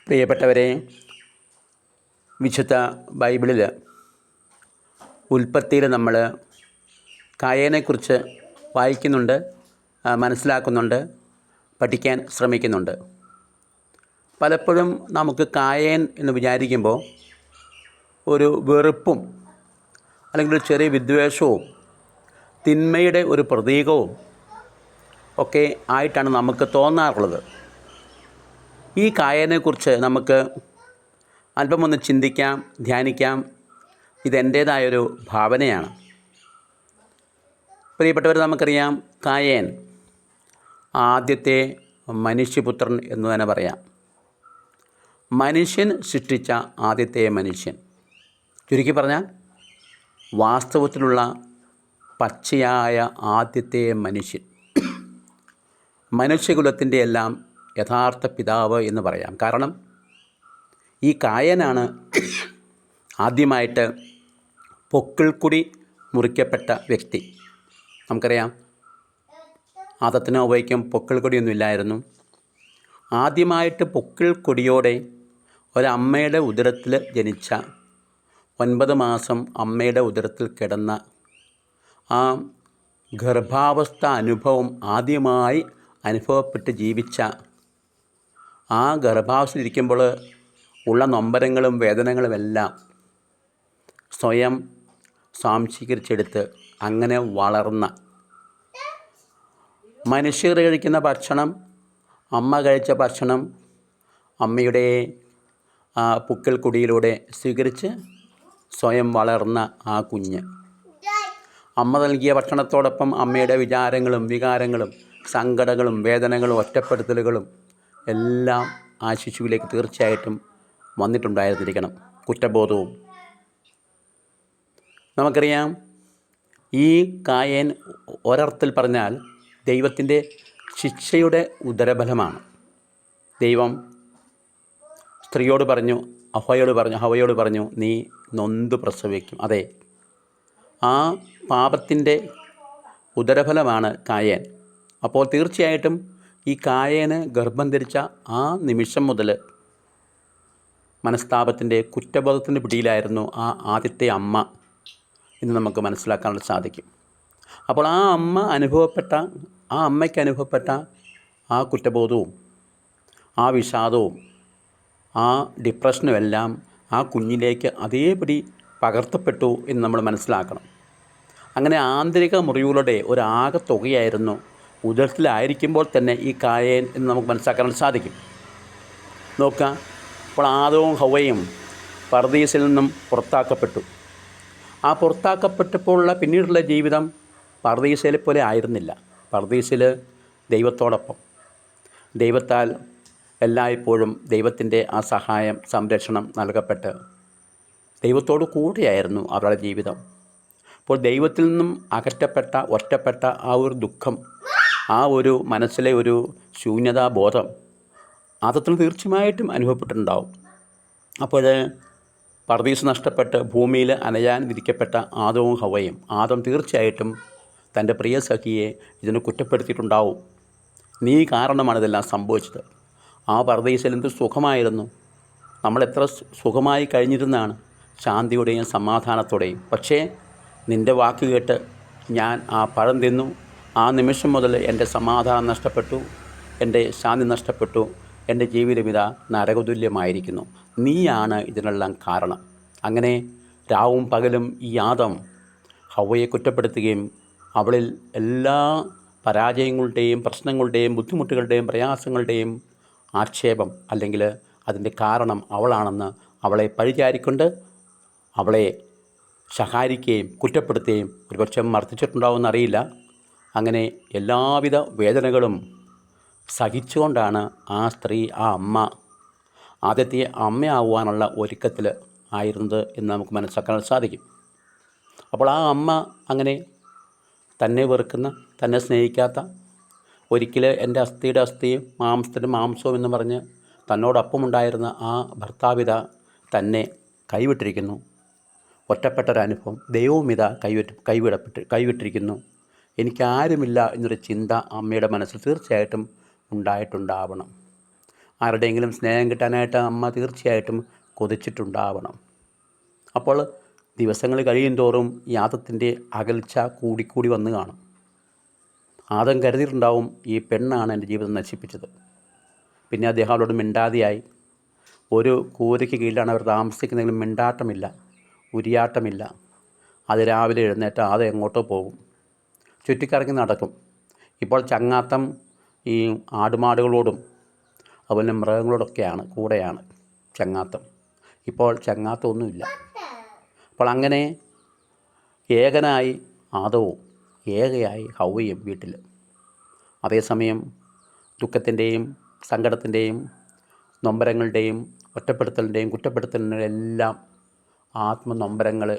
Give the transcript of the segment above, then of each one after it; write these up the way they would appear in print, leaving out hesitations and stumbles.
പ്രിയപ്പെട്ടവരെ, വിശുദ്ധ ബൈബിളിൽ ഉൽപ്പത്തിയിൽ നമ്മൾ കായേനെക്കുറിച്ച് വായിക്കുന്നുണ്ട്, മനസ്സിലാക്കുന്നുണ്ട്, പഠിക്കാൻ ശ്രമിക്കുന്നുണ്ട്. പലപ്പോഴും നമുക്ക് കായേൻ എന്ന് വിചാരിക്കുമ്പോൾ ഒരു വെറുപ്പും അല്ലെങ്കിൽ ഒരു ചെറിയ വിദ്വേഷവും തിന്മയുടെ ഒരു പ്രതീകവും ഒക്കെ ആയിട്ടാണ് നമുക്ക് തോന്നാറുള്ളത്. ഈ കായേനെക്കുറിച്ച് നമുക്ക് അല്പമൊന്ന് ചിന്തിക്കാം, ധ്യാനിക്കാം. ഇതെൻ്റേതായൊരു ഭാവനയാണ്. പ്രിയപ്പെട്ടവർ, നമുക്കറിയാം കായേൻ ആദ്യത്തെ മനുഷ്യപുത്രൻ എന്ന് തന്നെ പറയാം. മനുഷ്യൻ സൃഷ്ടിച്ച ആദ്യത്തെ മനുഷ്യൻ. ചുരുക്കി പറഞ്ഞാൽ വാസ്തവത്തിലുള്ള പച്ചയായ ആദ്യത്തെ മനുഷ്യൻ, മനുഷ്യകുലത്തിൻ്റെ എല്ലാം യഥാർത്ഥ പിതാവ് എന്ന് പറയാം. കാരണം ഈ കായനാണ് ആദ്യമായിട്ട് പൊക്കിൾക്കൊടി മുറിക്കപ്പെട്ട വ്യക്തി. നമുക്കറിയാം ആദത്തിനും ഹവ്വയ്ക്കും പൊക്കിൾക്കൊടിയൊന്നും ഇല്ലായിരുന്നു. ആദ്യമായിട്ട് പൊക്കിൾക്കൊടിയോടെ ഒരമ്മയുടെ ഉദരത്തിൽ ജനിച്ച, 9 മാസം അമ്മയുടെ ഉദരത്തിൽ കിടന്ന ആ ഗർഭാവസ്ഥ അനുഭവം ആദ്യമായി അനുഭവപ്പെട്ട് ജീവിച്ച, ആ ഗർഭാവസ്ഥയിലിരിക്കുമ്പോൾ ഉള്ള നൊമ്പരങ്ങളും വേദനകളുമെല്ലാം സ്വയം സ്വാംശീകരിച്ചെടുത്ത് അങ്ങനെ വളർന്ന, മനുഷ്യർ കഴിക്കുന്ന ഭക്ഷണം, അമ്മ കഴിച്ച ഭക്ഷണം അമ്മയുടെ പുക്കിൾക്കൊടിയിലൂടെ സ്വീകരിച്ച് സ്വയം വളർന്ന ആ കുഞ്ഞ്, അമ്മ നൽകിയ ഭക്ഷണത്തോടൊപ്പം അമ്മയുടെ വിചാരങ്ങളും വികാരങ്ങളും സങ്കടങ്ങളും വേദനകളും ഒറ്റപ്പെടുത്തലുകളും എല്ലാം ആ ശിശുവിലേക്ക് തീർച്ചയായിട്ടും വന്നിട്ടുണ്ടായിരുന്നിരിക്കണം, കുറ്റബോധവും. നമുക്കറിയാം ഈ കായേൻ ഒരർത്ഥത്തിൽ പറഞ്ഞാൽ ദൈവത്തിൻ്റെ ശിക്ഷയുടെ ഉദരഫലമാണ്. ദൈവം സ്ത്രീയോട് പറഞ്ഞു, ഹവ്വയോട് പറഞ്ഞു, നീ നൊന്ത് പ്രസവിക്കും. അതെ, ആ പാപത്തിൻ്റെ ഉദരഫലമാണ് കായേൻ. അപ്പോൾ തീർച്ചയായിട്ടും ഈ കായേന് ഗർഭം ധരിച്ച ആ നിമിഷം മുതൽ മനസ്താപത്തിൻ്റെ, കുറ്റബോധത്തിൻ്റെ പിടിയിലായിരുന്നു ആ ആദ്യത്തെ അമ്മ എന്ന് നമുക്ക് മനസ്സിലാക്കാൻ സാധിക്കും. അപ്പോൾ ആ അമ്മയ്ക്ക് അനുഭവപ്പെട്ട ആ കുറ്റബോധവും ആ വിഷാദവും ആ ഡിപ്രഷനും എല്ലാം ആ കുഞ്ഞിലേക്ക് അതേപടി പകർത്തപ്പെട്ടു എന്ന് നമ്മൾ മനസ്സിലാക്കണം. അങ്ങനെ ആന്തരിക മുറിവുകളുടെ ഒരാകെ തുകയായിരുന്നു ഉദരത്തിലായിരിക്കുമ്പോൾ തന്നെ ഈ കായേൻ എന്ന് നമുക്ക് മനസ്സിലാക്കാൻ സാധിക്കും. നോക്കുക, അപ്പോൾ ആദവും ഹവ്വയും പർദീസിൽ നിന്നും പുറത്താക്കപ്പെട്ടു. ആ പുറത്താക്കപ്പെട്ടപ്പോഴുള്ള പിന്നീടുള്ള ജീവിതം പർദീസിലെ പോലെ ആയിരുന്നില്ല. പർദീസിൽ ദൈവത്തോടൊപ്പം, ദൈവത്താൽ എല്ലായ്പ്പോഴും ദൈവത്തിൻ്റെ ആ സഹായം, സംരക്ഷണം നൽകപ്പെട്ട് ദൈവത്തോടു കൂടെയായിരുന്നു അവരുടെ ജീവിതം. അപ്പോൾ ദൈവത്തിൽ നിന്നും അകറ്റപ്പെട്ട, ഒറ്റപ്പെട്ട ആ ഒരു ദുഃഖം, ആ ഒരു മനസ്സിലെ ഒരു ശൂന്യതാബോധം ആദത്തിന് തീർച്ചയായിട്ടും അനുഭവപ്പെട്ടിട്ടുണ്ടാവും. അപ്പോൾ പർദീസ് നഷ്ടപ്പെട്ട് ഭൂമിയിൽ അനയാൻ വിധിക്കപ്പെട്ട ആദവും ഹവ്വയും, ആദം തീർച്ചയായിട്ടും തൻ്റെ പ്രിയ സഖിയെ ഇതിന് കുറ്റപ്പെടുത്തിയിട്ടുണ്ടാവും. നീ കാരണമാണ് ഇതെല്ലാം സംഭവിച്ചത്. ആ പർദീസിൽ എന്ത് സുഖമായിരുന്നു, നമ്മളെത്ര സുഖമായി കഴിഞ്ഞിരുന്നാണ്, ശാന്തിയുടെയും സമാധാനത്തോടെയും. പക്ഷേ നിൻ്റെ വാക്ക് കേട്ട് ഞാൻ ആ പഴം തിന്നു. ആ നിമിഷം മുതൽ എൻ്റെ സമാധാനം നഷ്ടപ്പെട്ടു, എൻ്റെ ശാന്തി നഷ്ടപ്പെട്ടു, എൻ്റെ ജീവിതമിത നരകതുല്യമായിരിക്കുന്നു. നീയാണ് ഇതിനെല്ലാം കാരണം. അങ്ങനെ രാവും പകലും ഈ ആദം ഹവ്വയെ കുറ്റപ്പെടുത്തുകയും അവളിൽ എല്ലാ പരാജയങ്ങളുടെയും പ്രശ്നങ്ങളുടെയും ബുദ്ധിമുട്ടുകളുടെയും പ്രയാസങ്ങളുടെയും ആക്ഷേപം, അല്ലെങ്കിൽ അതിൻ്റെ കാരണം അവളാണെന്ന് അവളെ പഴിചാരിക്കൊണ്ട് അവളെ ശകാരിക്കുകയും കുറ്റപ്പെടുത്തുകയും ഒരുപക്ഷെ മർദ്ദിച്ചിട്ടുണ്ടാവുമെന്നറിയില്ല. അങ്ങനെ എല്ലാവിധ വേദനകളും സഹിച്ചുകൊണ്ടാണ് ആ സ്ത്രീ, ആ അമ്മ, ആദ്യത്തെ അമ്മയാവാനുള്ള ഒരുക്കത്തിൽ ആയിരുന്നത് എന്ന് നമുക്ക് മനസ്സിലാക്കാൻ സാധിക്കും. അപ്പോൾ ആ അമ്മ അങ്ങനെ തന്നെ വെറുക്കുന്ന, തന്നെ സ്നേഹിക്കാത്ത, ഒരിക്കൽ എൻ്റെ അസ്ഥിയുടെ അസ്ഥിയും മാംസത്തിൻ്റെ മാംസവും എന്ന് പറഞ്ഞ് തന്നോടൊപ്പമുണ്ടായിരുന്ന ആ ഭർത്താവിത തന്നെ കൈവിട്ടിരിക്കുന്നു. ഒറ്റപ്പെട്ടൊരനുഭവം, ദൈവവും ഇതാ കൈവിട്ടിരിക്കുന്നു. എനിക്കാരുമില്ല എന്നൊരു ചിന്ത അമ്മയുടെ മനസ്സിൽ തീർച്ചയായിട്ടും ഉണ്ടായിട്ടുണ്ടാവണം. ആരുടെയെങ്കിലും സ്നേഹം കിട്ടാനായിട്ട് അമ്മ തീർച്ചയായിട്ടും കൊതിച്ചിട്ടുണ്ടാവണം. അപ്പോൾ ദിവസങ്ങൾ കഴിയും തോറും ഈ ആദത്തിൻ്റെ അകൽച്ച കൂടിക്കൂടി വന്ന് കാണും. ആദം കരുതിയിട്ടുണ്ടാവും ഈ പെണ്ണാണ് എൻ്റെ ജീവിതം നശിപ്പിച്ചത്. പിന്നെ അദ്ദേഹം അവരോട് മിണ്ടാതെയായി. ഒരു കൂരയ്ക്ക് കീഴിലാണ് അവർ താമസിക്കുന്നതെങ്കിലും മിണ്ടാട്ടമില്ല, ഉരിയാട്ടമില്ല. അത് രാവിലെ എഴുന്നേറ്റ് ആദം എങ്ങോട്ടോ പോകും, ചുറ്റിക്കറങ്ങി നടക്കും. ഇപ്പോൾ ചങ്ങാത്തം ഈ ആടുമാടുകളോടും അതുപോലെ മൃഗങ്ങളോടൊക്കെയാണ്, കൂടെയാണ് ചങ്ങാത്തം. ഇപ്പോൾ ചങ്ങാത്തമൊന്നുമില്ല. അപ്പോൾ അങ്ങനെ ഏകനായി ആദവും ഏകയായി ഹൗവയും വീട്ടിൽ. അതേസമയം ദുഃഖത്തിൻ്റെയും സങ്കടത്തിൻ്റെയും നൊമ്പരങ്ങളുടെയും ഒറ്റപ്പെടുത്തലിൻ്റെയും കുറ്റപ്പെടുത്തലിൻ്റെയും എല്ലാം ആത്മനൊമ്പരങ്ങൾ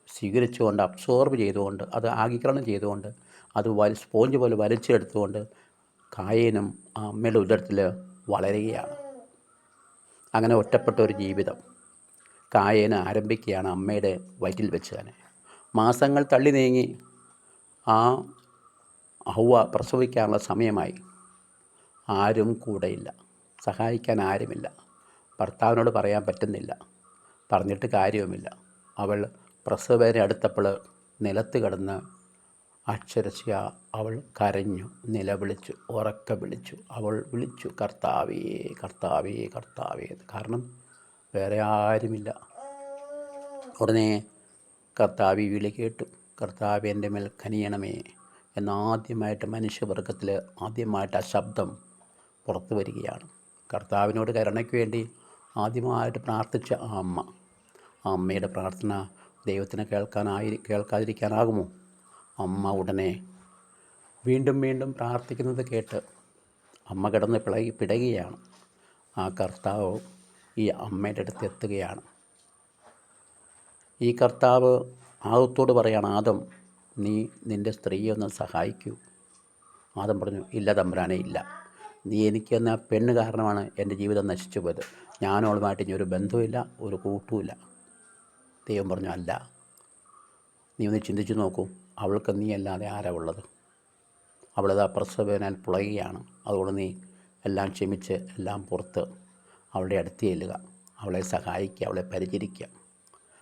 സ്വീകരിച്ചുകൊണ്ട് അബ്സോർബ് ചെയ്തുകൊണ്ട് അത് ആഗികരണം ചെയ്തുകൊണ്ട് അത് സ്പോഞ്ച് പോലെ വലിച്ചെടുത്തുകൊണ്ട് കായേനും ആ അമ്മയുടെ ഉദരത്തിൽ വളരുകയാണ്. അങ്ങനെ ഒറ്റപ്പെട്ട ഒരു ജീവിതം കായേന് ആരംഭിക്കുകയാണ് അമ്മയുടെ വയറ്റിൽ വെച്ച് തന്നെ. മാസങ്ങൾ തള്ളി നീങ്ങി ആ ഹൗവ പ്രസവിക്കാനുള്ള സമയമായി. ആരും കൂടെയില്ല, സഹായിക്കാൻ ആരുമില്ല. ഭർത്താവിനോട് പറയാൻ പറ്റുന്നില്ല, പറഞ്ഞിട്ട് കാര്യവുമില്ല. അവൾ പ്രസവവേദന അടുത്തപ്പോൾ നിലത്ത് കിടന്ന് അക്ഷരസ്യ അവൾ കരഞ്ഞു, നിലവിളിച്ചു, ഉറക്കെ വിളിച്ചു. അവൾ വിളിച്ചു, കർത്താവേ കർത്താവേ കർത്താവേ. കാരണം വേറെ ആരുമില്ല. ഉടനെ കർത്താവ് വിളി കേട്ടു, കർത്താവ് എൻ്റെ മേൽ കനിയണമേ എന്നാദ്യമായിട്ട് മനുഷ്യവർഗത്തിൽ ആദ്യമായിട്ട് ആ ശബ്ദം പുറത്തു വരികയാണ്. കർത്താവിനോട് കരുണയ്ക്ക് വേണ്ടി ആദ്യമായിട്ട് പ്രാർത്ഥിച്ച ആ അമ്മയുടെ പ്രാർത്ഥന ദൈവത്തിന് കേൾക്കാതിരിക്കാനാകുമോ? അമ്മ ഉടനെ വീണ്ടും വീണ്ടും പ്രാർത്ഥിക്കുന്നത് കേട്ട് അമ്മ കിടന്ന് പിടയുകയാണ്. ആ കർത്താവ് ഈ അമ്മയുടെ അടുത്ത് എത്തുകയാണ്. ഈ കർത്താവ് ആദത്തോട് പറയാണ്, ആദം നീ നിൻ്റെ സ്ത്രീയെ ഒന്ന് സഹായിക്കൂ. ആദം പറഞ്ഞു, ഇല്ല തമ്പുരാനെ, ഇല്ല. നീ എനിക്ക് തന്ന പെണ്ണ് കാരണമാണ് എൻ്റെ ജീവിതം നശിച്ചു പോയത്. ഞാനവളുമായിട്ട് ഇനി ഒരു ബന്ധവുമില്ല, ഒരു കൂട്ടുമില്ല. ദൈവം പറഞ്ഞു, അല്ല, നീ ഒന്ന് ചിന്തിച്ചു നോക്കൂ, അവൾക്ക് നീ അല്ലാതെ ആരാ ഉള്ളത്? അവളത് പ്രസവവേദനയിൽ പുളയുകയാണ്. അതുകൊണ്ട് നീ എല്ലാം ക്ഷമിച്ച് എല്ലാം പുറത്ത് അവളുടെ അടുത്ത് ചെല്ലുക, അവളെ സഹായിക്കുക, അവളെ പരിചരിക്കുക.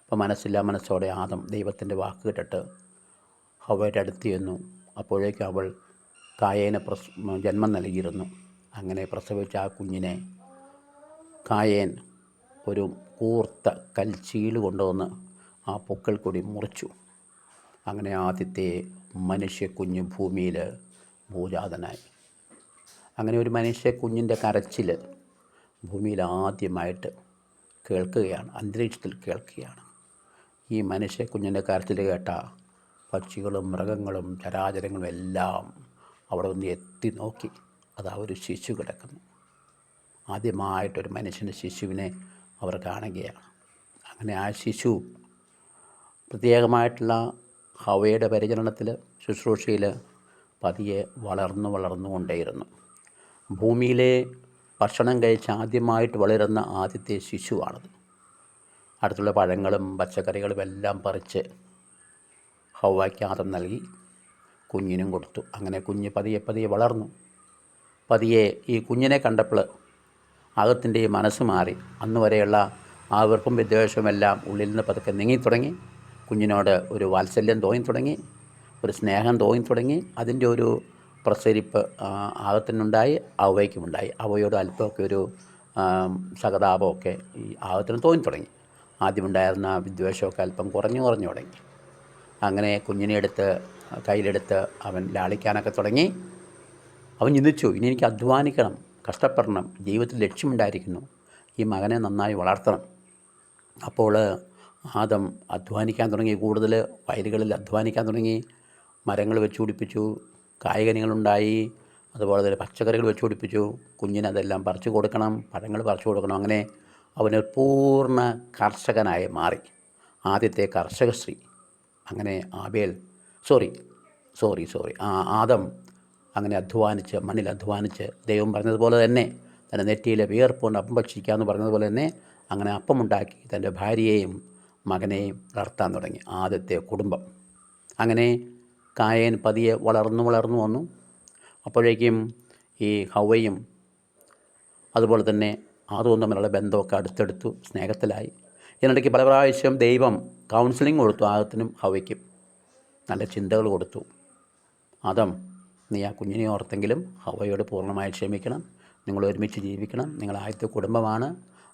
അപ്പോൾ മനസ്സില്ലാ മനസ്സോടെ ആദം ദൈവത്തിൻ്റെ വാക്ക് കേട്ടിട്ട് ഹവ്വയുടെ അടുത്ത് ചെന്നു. അപ്പോഴേക്കും അവൾ കായേന് ജന്മം നൽകിയിരുന്നു. അങ്ങനെ പ്രസവിച്ച ആ കുഞ്ഞിനെ കായേൻ ഒരു കൂർത്ത കൽച്ചീല് കൊണ്ടുവന്ന് ആ പൊക്കിൾ കൂടി മുറിച്ചു. അങ്ങനെ ആദ്യത്തെ മനുഷ്യക്കുഞ്ഞ് ഭൂമിയിൽ ഭൂജാതനായി. അങ്ങനെ ഒരു മനുഷ്യക്കുഞ്ഞിൻ്റെ കരച്ചിൽ ഭൂമിയിൽ ആദ്യമായിട്ട് കേൾക്കുകയാണ്, അന്തരീക്ഷത്തിൽ കേൾക്കുകയാണ്. ഈ മനുഷ്യക്കുഞ്ഞിൻ്റെ കരച്ചിൽ കേട്ട പക്ഷികളും മൃഗങ്ങളും ചരാചരങ്ങളും എല്ലാം അവിടെ ഒന്ന് എത്തി നോക്കി. അതാ ഒരു ശിശു കിടക്കുന്നു. ആദ്യമായിട്ടൊരു മനുഷ്യൻ്റെ ശിശുവിനെ അവർ കാണുകയാണ്. അങ്ങനെ ആ ശിശു പ്രത്യേകമായിട്ടുള്ള ഹവ്വയുടെ പരിചരണത്തിൽ ശുശ്രൂഷയിൽ പതിയെ വളർന്നുകൊണ്ടേയിരുന്നു. ഭൂമിയിലെ ഭക്ഷണം കഴിച്ച് ആദ്യമായിട്ട് വളരുന്ന ആദ്യത്തെ ശിശുവാണത്. അടുത്തുള്ള പഴങ്ങളും പച്ചക്കറികളും എല്ലാം പറിച്ച് ഹവ്വയ്ക്ക് ആദം നൽകി, കുഞ്ഞിനും കൊടുത്തു. അങ്ങനെ കുഞ്ഞ് പതിയെ പതിയെ വളർന്നു. പതിയെ ഈ കുഞ്ഞിനെ കണ്ടപ്പോൾ ആദത്തിൻ്റെ മനസ്സ് മാറി. അന്ന് വരെയുള്ള ആ വെറുപ്പും വിദ്വേഷവും എല്ലാം ഉള്ളിൽ നിന്ന് പതുക്കെ നീങ്ങിത്തുടങ്ങി. കുഞ്ഞിനോട് ഒരു വാത്സല്യം തോന്നിത്തുടങ്ങി, ഒരു സ്നേഹം തോന്നിത്തുടങ്ങി. അതിൻ്റെ ഒരു പ്രസരിപ്പ് ആദത്തിനുണ്ടായി, ഹവ്വയ്ക്കുമുണ്ടായി. ഹവ്വയോട് അല്പമൊക്കെ ഒരു സഹതാപമൊക്കെ ഈ ആദത്തിന് തോന്നിത്തുടങ്ങി. ആദ്യമുണ്ടായിരുന്ന വിദ്വേഷമൊക്കെ അല്പം കുറഞ്ഞു തുടങ്ങി. അങ്ങനെ കുഞ്ഞിനെ കയ്യിലെടുത്ത് അവൻ ലാളിക്കാനൊക്കെ തുടങ്ങി. അവൻ ചിന്തിച്ചു, ഇനി എനിക്ക് അധ്വാനിക്കണം, കഷ്ടപ്പെടണം, ജീവിതത്തിൽ ലക്ഷ്യമുണ്ടായിരിക്കുന്നു, ഈ മകനെ നന്നായി വളർത്തണം. അപ്പോൾ ആദം അധ്വാനിക്കാൻ തുടങ്ങി. കൂടുതൽ വയലുകളിൽ അധ്വാനിക്കാൻ തുടങ്ങി. മരങ്ങൾ വെച്ച് പിടിപ്പിച്ചു, കായ്കനികളുണ്ടായി, അതുപോലെ തന്നെ പച്ചക്കറികൾ വെച്ച് പിടിപ്പിച്ചു. കുഞ്ഞിനതെല്ലാം പറിച്ചു കൊടുക്കണം, പഴങ്ങൾ പറിച്ചു കൊടുക്കണം. അങ്ങനെ അവന് പൂർണ്ണ കർഷകനായി മാറി, ആദ്യത്തെ കർഷകശ്രീ. അങ്ങനെ ആദം അങ്ങനെ അധ്വാനിച്ച്, മണ്ണിൽ അധ്വാനിച്ച്, ദൈവം പറഞ്ഞതുപോലെ തന്നെ തൻ്റെ നെറ്റിയിലെ വിയർപ്പുകൊണ്ട് അപ്പം ഭക്ഷിക്കാമെന്ന് പറഞ്ഞതുപോലെ തന്നെ അങ്ങനെ അപ്പമുണ്ടാക്കി തൻ്റെ ഭാര്യയെയും മകനെയും വളർത്താൻ തുടങ്ങി. ആദ്യത്തെ കുടുംബം. അങ്ങനെ കായേൻ പതിയെ വളർന്നു വന്നു. അപ്പോഴേക്കും ഈ ഹവ്വയും അതുപോലെ തന്നെ അതും തമ്മിലുള്ള ബന്ധമൊക്കെ അടുത്തെടുത്തു, സ്നേഹത്തിലായി. ഇതിനിടയ്ക്ക് പല പ്രാവശ്യം ദൈവം കൗൺസിലിംഗ് കൊടുത്തു ആദത്തിനും ഹവ്വയ്ക്കും, നല്ല ചിന്തകൾ കൊടുത്തു. ആദം, നീ ആ കുഞ്ഞിനെ ഓർത്തെങ്കിലും ഹവ്വയോട് പൂർണ്ണമായി ക്ഷമിക്കണം, നിങ്ങൾ ഒരുമിച്ച് ജീവിക്കണം, നിങ്ങൾ ആദ്യത്തെ കുടുംബമാണ്.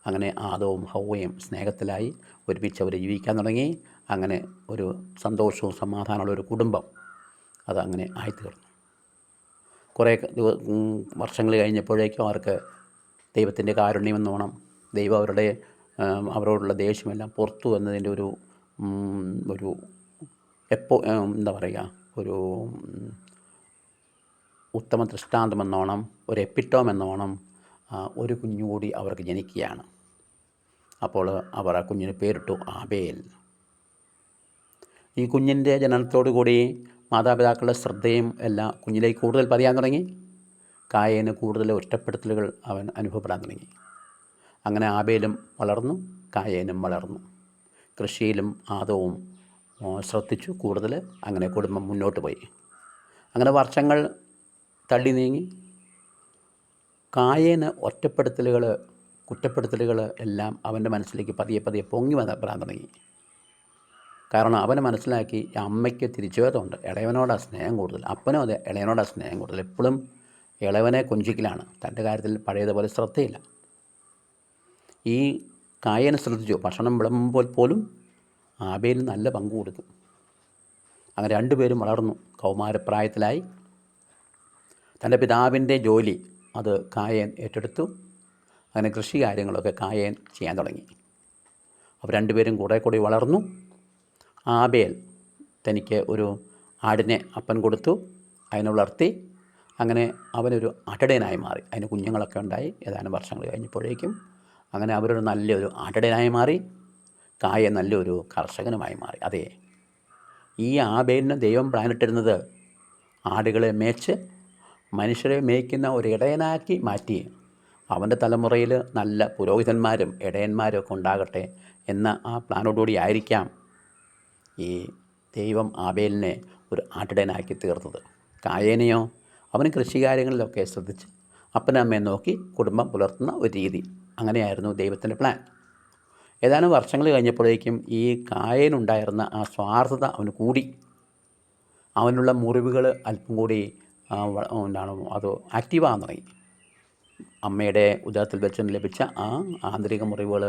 അങ്ങനെ ആദവും ഹവ്വയും സ്നേഹത്തിലായി, ഒരുമിച്ച് അവർ ജീവിക്കാൻ തുടങ്ങി. അങ്ങനെ ഒരു സന്തോഷവും സമാധാനമുള്ള ഒരു കുടുംബം അതങ്ങനെ ആയിത്തീർന്നു. കുറേ വർഷങ്ങൾ കഴിഞ്ഞപ്പോഴേക്കും അവർക്ക് ദൈവത്തിൻ്റെ കാരുണ്യമെന്നോണം ദൈവം അവരോടുള്ള ദേഷ്യമെല്ലാം പുറത്തു വന്നതിൻ്റെ ഒരു എന്താ പറയുക, ഒരു ഉത്തമ ദൃഷ്ടാന്തമെന്നോണം, ഒരു എപ്പിറ്റോം എന്നോണം ഒരു കുഞ്ഞുകൂടി അവർക്ക് ജനിക്കുകയാണ്. അപ്പോൾ അവർ ആ കുഞ്ഞിന് പേരിട്ടു ആബേൽ. ഈ കുഞ്ഞിൻ്റെ ജനനത്തോടു കൂടി മാതാപിതാക്കളുടെ ശ്രദ്ധയും എല്ലാം കുഞ്ഞിലേക്ക് കൂടുതൽ പതിയാൻ തുടങ്ങി. കായേന് കൂടുതൽ ഒറ്റപ്പെടുത്തലുകൾ അവൻ അനുഭവപ്പെടാൻ തുടങ്ങി. അങ്ങനെ ആബേലും വളർന്നു, കായേനും വളർന്നു. കൃഷിയിലും ആദവും ശ്രദ്ധിച്ചു കൂടുതൽ. അങ്ങനെ കുടുംബം മുന്നോട്ട് പോയി. അങ്ങനെ വർഷങ്ങൾ തള്ളി നീങ്ങി. കായേന് ഒറ്റപ്പെടുത്തലുകൾ, കുറ്റപ്പെടുത്തലുകൾ എല്ലാം അവൻ്റെ മനസ്സിലേക്ക് പതിയെ പതിയെ പൊങ്ങി വരാൻ തുടങ്ങി. കാരണം അവന് മനസ്സിലാക്കി അമ്മയ്ക്ക് തിരിച്ചുവേദമുണ്ട്, ഇളയവനോടാണ് സ്നേഹം കൂടുതൽ. അപ്പനും അതെ, ഇളയവനോടാണ് സ്നേഹം കൂടുതൽ. എപ്പോഴും ഇളവനെ കൊഞ്ചിക്കലാണ്, തൻ്റെ കാര്യത്തിൽ പഴയതുപോലെ ശ്രദ്ധയില്ല. ഈ കായേനെ ശ്രദ്ധിച്ചു. ഭക്ഷണം വിളമ്പുമ്പോൾ പോലും ആബേൽ നല്ല പങ്കു കൊടുത്തു. അങ്ങനെ രണ്ടുപേരും വളർന്നു, കൗമാരപ്രായത്തിലായി. തൻ്റെ പിതാവിൻ്റെ ജോലി അത് കായേൻ ഏറ്റെടുത്തു. അങ്ങനെ കൃഷി കാര്യങ്ങളൊക്കെ കായേൻ ചെയ്യാൻ തുടങ്ങി. അവർ രണ്ടുപേരും കൂടെ വളർന്നു. ആബേൽ തനിക്ക് ഒരു ആടിനെ അപ്പൻ കൊടുത്തു, അതിനെ വളർത്തി. അങ്ങനെ അവനൊരു ആട്ടിടയനായി മാറി. അതിന് കുഞ്ഞുങ്ങളൊക്കെ ഉണ്ടായി. ഏതാനും വർഷങ്ങൾ കഴിഞ്ഞപ്പോഴേക്കും അങ്ങനെ അവരൊരു നല്ലൊരു ആട്ടിടയനായി മാറി. കായേൻ നല്ലൊരു കർഷകനുമായി മാറി. അതെ, ഈ ആബേലിന് ദൈവം പ്ലാനിട്ടിരുന്നത് ആടുകളെ മേച്ച് മനുഷ്യരെ മേയ്ക്കുന്ന ഒരു ഇടയനാക്കി മാറ്റി അവൻ്റെ തലമുറയിൽ നല്ല പുരോഹിതന്മാരും ഇടയന്മാരും ഒക്കെ ഉണ്ടാകട്ടെ എന്ന ആ പ്ലാനോടുകൂടി ആയിരിക്കാം ഈ ദൈവം ആബേലിനെ ഒരു ആട്ടിടയനാക്കി തീർത്തത്. കായേനെയോ അവന് കൃഷികാര്യങ്ങളിലൊക്കെ ശ്രദ്ധിച്ച് അപ്പനമ്മയെ നോക്കി കുടുംബം പുലർത്തുന്ന ഒരു രീതി. അങ്ങനെയായിരുന്നു ദൈവത്തിൻ്റെ പ്ലാൻ. ഏതാനും വർഷങ്ങൾ കഴിഞ്ഞപ്പോഴേക്കും ഈ കായേനുണ്ടായിരുന്ന ആ സ്വാർത്ഥത അവന് കൂടി. അവനുള്ള മുറിവുകൾ അല്പം കൂടി അത് ആക്റ്റീവാകാൻ തുടങ്ങി. അമ്മയുടെ ഉദരത്തിൽ വെച്ച് ലഭിച്ച ആ ആന്തരിക മുറിവുകൾ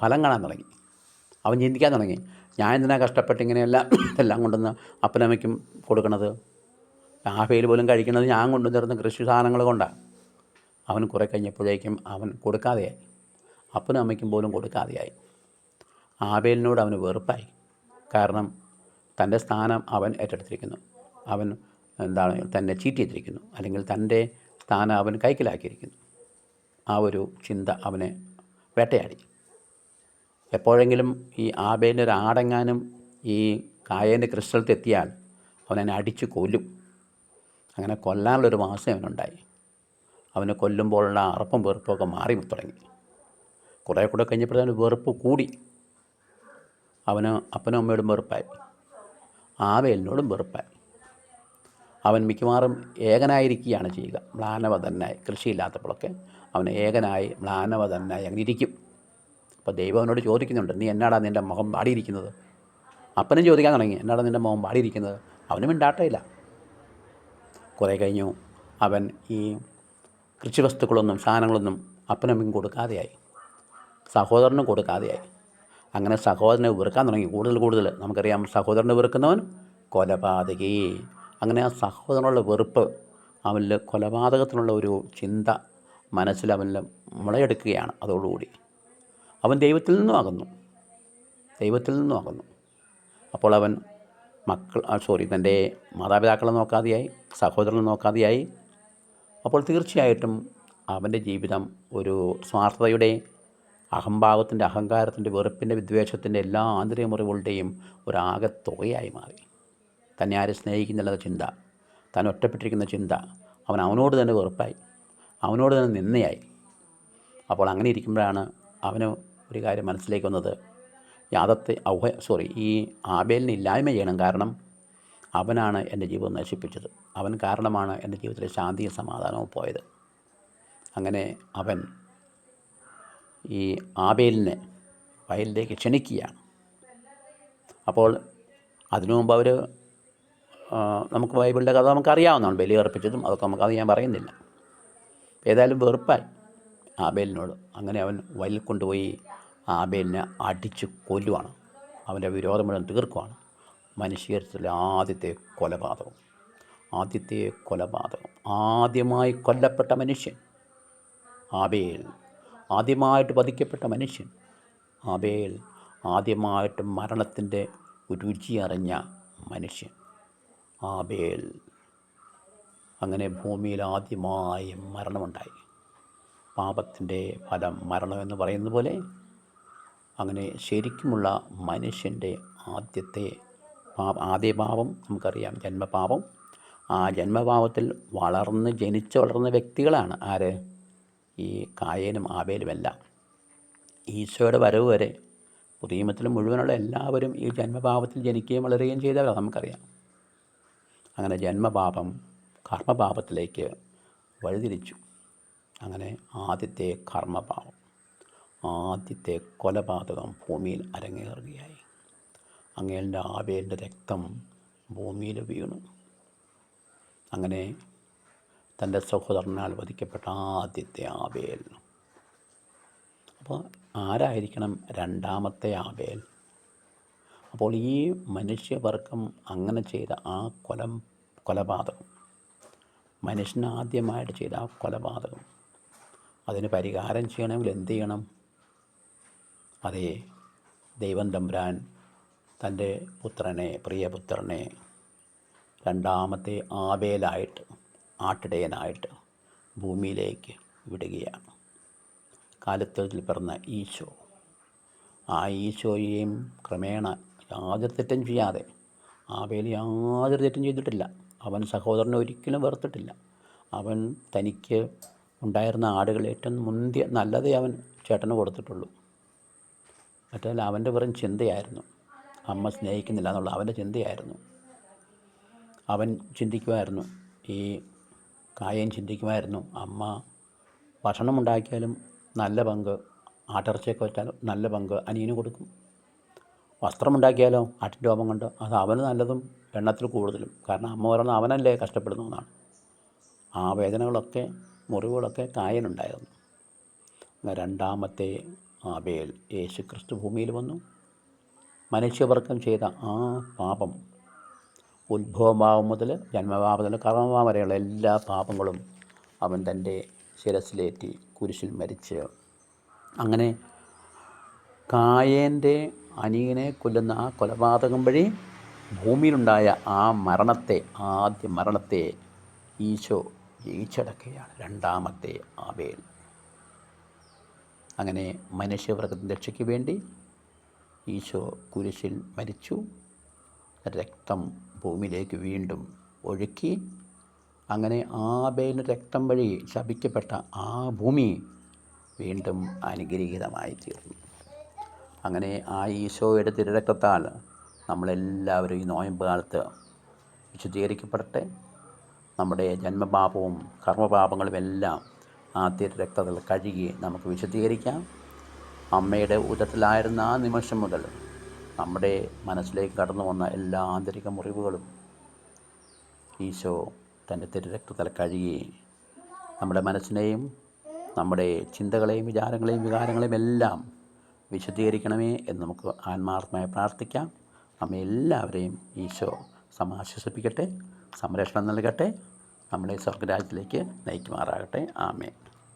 ഫലം കാണാൻ തുടങ്ങി. അവൻ ചിന്തിക്കാൻ തുടങ്ങി, ഞാൻ എന്തിനാ കഷ്ടപ്പെട്ട് ഇങ്ങനെയെല്ലാം എല്ലാം കൊണ്ടുവന്ന് അപ്പനമ്മയ്ക്കും കൊടുക്കണത്? ആബേൽ പോലും കഴിക്കുന്നത് ഞാൻ കൊണ്ടുവന്നിരുന്ന കൃഷി സാധനങ്ങൾ കൊണ്ടാണ്. അവൻ കുറേ കഴിഞ്ഞപ്പോഴേക്കും അവൻ കൊടുക്കാതെയായി, അപ്പനും അമ്മയ്ക്കും പോലും കൊടുക്കാതെയായി. ആബേലിനോട് അവന് വെറുപ്പായി. കാരണം തൻ്റെ സ്ഥാനം അവൻ ഏറ്റെടുത്തിരിക്കുന്നു, അവൻ തന്നെ ചീറ്റ് ചെയ്തിരിക്കുന്നു, അല്ലെങ്കിൽ തൻ്റെ സ്ഥാനം അവൻ കൈക്കലാക്കിയിരിക്കുന്നു. ആ ഒരു ചിന്ത അവനെ വേട്ടയാടി. എപ്പോഴെങ്കിലും ഈ ആബേലിൻ്റെ ഒരു ആടെങ്ങാനും ഈ കായേൻ്റെ കൃഷിസ്ഥലത്ത് എത്തിയാൽ അവനെ അടിച്ച് കൊല്ലും. അങ്ങനെ കൊല്ലാനുള്ളൊരു വാസന അവനുണ്ടായി. അവനെ കൊല്ലുമ്പോഴുള്ള അറപ്പും വെറുപ്പൊക്കെ മാറി തുടങ്ങി. കുറേ കൂടെ കഴിഞ്ഞപ്പോഴത്തേന് വെറുപ്പ് കൂടി. അവന് അപ്പനും അമ്മയോടും വെറുപ്പായി, ആബേലിനോടും വെറുപ്പായി. അവൻ മിക്കവാറും ഏകനായിരിക്കുകയാണ് ചെയ്യുക, മ്ലാനവതനായി. കൃഷിയില്ലാത്തപ്പോഴൊക്കെ അവൻ ഏകനായി മ്ലാനവതനായി അങ്ങനെ ഇരിക്കും. അപ്പോൾ ദൈവം അവനോട് ചോദിക്കുന്നുണ്ട്, നീ എന്നാടാ നിൻ്റെ മുഖം വാടിയിരിക്കുന്നത്? അപ്പനും ചോദിക്കാൻ തുടങ്ങി, എന്നാടാ നിൻ്റെ മുഖം വാടിയിരിക്കുന്നത്? അവനും മിണ്ടാട്ടയില്ല. കുറേ കഴിഞ്ഞു അവൻ ഈ കൃഷിവസ്തുക്കളൊന്നും സാധനങ്ങളൊന്നും അപ്പനമ്മയും കൊടുക്കാതെയായി, സഹോദരനും കൊടുക്കാതെയായി. അങ്ങനെ സഹോദരനെ വെറുക്കാൻ തുടങ്ങി കൂടുതൽ. നമുക്കറിയാം, സഹോദരനെ വെറുക്കുന്നവൻ കൊലപാതകി. അങ്ങനെ ആ സഹോദരനുള്ള വെറുപ്പ് അവനിൽ, കൊലപാതകത്തിനുള്ള ഒരു ചിന്ത മനസ്സിൽ അവനിൽ മുളയെടുക്കുകയാണ്. അതോടുകൂടി അവൻ ദൈവത്തിൽ നിന്നും അകന്നു. അപ്പോൾ അവൻ തൻ്റെ മാതാപിതാക്കളെ നോക്കാതെയായി, സഹോദരനെ നോക്കാതെയായി. അപ്പോൾ തീർച്ചയായിട്ടും അവൻ്റെ ജീവിതം ഒരു സ്വാർത്ഥതയുടെ, അഹംഭാവത്തിൻ്റെ, അഹങ്കാരത്തിൻ്റെ, വെറുപ്പിൻ്റെ, വിദ്വേഷത്തിൻ്റെ എല്ലാ ആന്തരിക മുറിവുകളുടെയും ഒരാകത്തുകയായി മാറി. തന്നെ ആരും സ്നേഹിക്കുന്നില്ല ചിന്ത, താൻ ഒറ്റപ്പെട്ടിരിക്കുന്ന ചിന്ത, അവനോട് തന്നെ വെറുപ്പായി, അവനോട് തന്നെ നിന്നയായി. അപ്പോൾ അങ്ങനെ ഇരിക്കുമ്പോഴാണ് അവന് ഒരു കാര്യം മനസ്സിലേക്ക് വന്നത്, ഈ ആബേലിനെ ഇല്ലായ്മ ചെയ്യണം. കാരണം അവനാണ് എൻ്റെ ജീവിതം നശിപ്പിച്ചത്, അവൻ കാരണമാണ് എൻ്റെ ജീവിതത്തിലെ ശാന്തിയും സമാധാനവും പോയത്. അങ്ങനെ അവൻ ഈ ആബേലിനെ വയലിലേക്ക് ക്ഷണിക്കുകയാണ്. അപ്പോൾ അതിനു മുമ്പ് അവർ നമുക്ക് ബൈബിളിൻ്റെ കഥ നമുക്കറിയാവുന്നതാണ്, ബലി അർപ്പിച്ചതും അതൊക്കെ അത് ഞാൻ പറയുന്നില്ല. ഏതായാലും വെറുപ്പായി ആബേലിനോട്. അങ്ങനെ അവൻ വയലിൽ കൊണ്ടുപോയി ആബേലിനെ അടിച്ച് കൊല്ലുവാണ്. അവൻ്റെ വിരോധം മുഴുവൻ തീർക്കുവാണ്. മനുഷ്യരിലെ ആദ്യത്തെ കൊലപാതകം. ആദ്യമായി കൊല്ലപ്പെട്ട മനുഷ്യൻ ആബേൽ. ആദ്യമായിട്ട് വധിക്കപ്പെട്ട മനുഷ്യൻ ആബേൽ. ആദ്യമായിട്ട് മരണത്തിൻ്റെ രുചി അറിഞ്ഞ മനുഷ്യൻ ആബേൽ. അങ്ങനെ ഭൂമിയിൽ ആദ്യമായി മരണമുണ്ടായി. പാപത്തിൻ്റെ ഫലം മരണമെന്ന് പറയുന്നത് പോലെ അങ്ങനെ ശരിക്കുമുള്ള മനുഷ്യൻ്റെ ആദ്യ പാപം നമുക്കറിയാം, ജന്മപാപം. ആ ജന്മപാപത്തിൽ ജനിച്ച് വളർന്ന വ്യക്തികളാണ് ആര്? ഈ കായേനും ആബേലുമെല്ലാം. ഈശോയുടെ വരവ് വരെ പുതിയ നിയമത്തിൽ മുഴുവനുള്ള എല്ലാവരും ഈ ജന്മപാപത്തിൽ ജനിക്കുകയും വളരുകയും ചെയ്തവരാണ്, നമുക്കറിയാം. അങ്ങനെ ജന്മപാപം കർമ്മപാപത്തിലേക്ക് വഴിതിരിച്ചു. അങ്ങനെ ആദ്യത്തെ കർമ്മപാപം, ആദ്യത്തെ കൊലപാതകം ഭൂമിയിൽ അരങ്ങേറുകയായി. അങ്ങേലിൻ്റെ ആബേലിൻ്റെ രക്തം ഭൂമിയിൽ വീണു. അങ്ങനെ തൻ്റെ സഹോദരനാൽ വധിക്കപ്പെട്ട ആദ്യത്തെ ആബേൽ. അപ്പോൾ ആരായിരിക്കണം രണ്ടാമത്തെ ആബേൽ? അപ്പോൾ ഈ മനുഷ്യവർഗം അങ്ങനെ ചെയ്ത ആ കൊലപാതകം, മനുഷ്യനാദ്യമായിട്ട് ചെയ്ത ആ കൊലപാതകം, അതിന് പരിഹാരം ചെയ്യണമെങ്കിൽ എന്ത് ചെയ്യണം? അതേ, ദൈവം തമ്പുരാൻ തൻ്റെ പ്രിയപുത്രനെ രണ്ടാമത്തെ ആബേലായിട്ട്, ആട്ടിടയനായിട്ട് ഭൂമിയിലേക്ക് വിടുകയാണ്. കാലത്തിൽ പിറന്ന ഈശോ. ആ ഈശോയെയും ക്രമേണ യാതൊരു തെറ്റും ചെയ്യാതെ, ആബേൽ യാതൊരു തെറ്റും ചെയ്തിട്ടില്ല. അവൻ സഹോദരനെ ഒരിക്കലും വെറുത്തിട്ടില്ല. അവൻ തനിക്ക് ഉണ്ടായിരുന്ന ആടുകൾ ഏറ്റവും മുന്തിയ നല്ലതേ അവൻ ചേട്ടന് കൊടുത്തിട്ടുള്ളൂ. മറ്റേതല്ല, അവൻ്റെ വെറും ചിന്തയായിരുന്നു അമ്മ സ്നേഹിക്കുന്നില്ല എന്നുള്ള അവൻ്റെ ചിന്തയായിരുന്നു. അവൻ ചിന്തിക്കുമായിരുന്നു, ഈ കായേൻ ചിന്തിക്കുമായിരുന്നു, അമ്മ ഭക്ഷണമുണ്ടാക്കിയാലും നല്ല പങ്ക്, ആട്ടിറച്ചിയൊക്കെ വെച്ചാലും നല്ല പങ്ക് അനിയന് കൊടുക്കും. വസ്ത്രമുണ്ടാക്കിയാലോ ആട്ടിൻ രോമം കൊണ്ട് അത് അവന് നല്ലതും എണ്ണത്തിൽ കൂടുതലും. കാരണം അമ്മ പറയുന്നത് അവനല്ലേ കഷ്ടപ്പെടുന്നു എന്നാണ്. ആ വേദനകളൊക്കെ, മുറിവുകളൊക്കെ കായനുണ്ടായിരുന്നു. രണ്ടാമത്തെ ആബേൽ യേശു ക്രിസ്തു ഭൂമിയിൽ വന്നു. മനുഷ്യവർഗം ചെയ്ത ആ പാപം, ഉത്ഭവഭാവം മുതൽ ജന്മഭാവം മുതൽ കർമ്മഭാവം വരെയുള്ള എല്ലാ പാപങ്ങളും അവൻ തൻ്റെ ശിരസിലേറ്റി കുരിശിൽ മരിച്ച്, അങ്ങനെ കായേൻ്റെ അനിയനെ കൊല്ലുന്ന ആ കൊലപാതകം വഴി ഭൂമിയിലുണ്ടായ ആ ആദ്യ മരണത്തെ ഈശോ ജയിച്ചടക്കുകയാണ് രണ്ടാമത്തെ ആബേൽ. അങ്ങനെ മനുഷ്യവർഗത്തിൻ്റെ രക്ഷയ്ക്ക് വേണ്ടി ഈശോ കുരിശിൽ മരിച്ചു. രക്തം ഭൂമിയിലേക്ക് വീണ്ടും ഒഴുക്കി. അങ്ങനെ ആബേലിൻ്റെ രക്തം വഴി ശപിക്കപ്പെട്ട ആ ഭൂമി വീണ്ടും അനുഗ്രഹീതമായി തീർന്നു. അങ്ങനെ ആ ഈശോയുടെ തിരുരക്തത്താൽ നമ്മളെല്ലാവരും ഈ നോയമ്പ് കാലത്ത് വിശുദ്ധീകരിക്കപ്പെടട്ടെ. നമ്മുടെ ജന്മപാപവും കർമ്മപാപങ്ങളുമെല്ലാം ആ തിരുരക്തത്തിൽ കഴുകി നമുക്ക് വിശുദ്ധീകരിക്കാം. അമ്മയുടെ ഉദരത്തിലായിരുന്ന ആ നിമിഷം മുതൽ നമ്മുടെ മനസ്സിലേക്ക് കടന്നു വന്ന എല്ലാ ആന്തരിക മുറിവുകളും ഈശോ തൻ്റെ തിരുരക്തത്തിൽ കഴുകി നമ്മുടെ മനസ്സിനെയും നമ്മുടെ ചിന്തകളെയും വിചാരങ്ങളെയും വികാരങ്ങളെയും എല്ലാം വിശുദ്ധീകരിക്കണമേ എന്ന് നമുക്ക് ആത്മാർത്ഥമായി പ്രാർത്ഥിക്കാം. നമ്മെ എല്ലാവരെയും ഈശോ സമാശ്വസിപ്പിക്കട്ടെ, സംരക്ഷണം നൽകട്ടെ, നമ്മളെ സ്വർഗ്ഗരാജ്യത്തിലേക്ക് നയിക്കുമാറാകട്ടെ. ആമേൻ.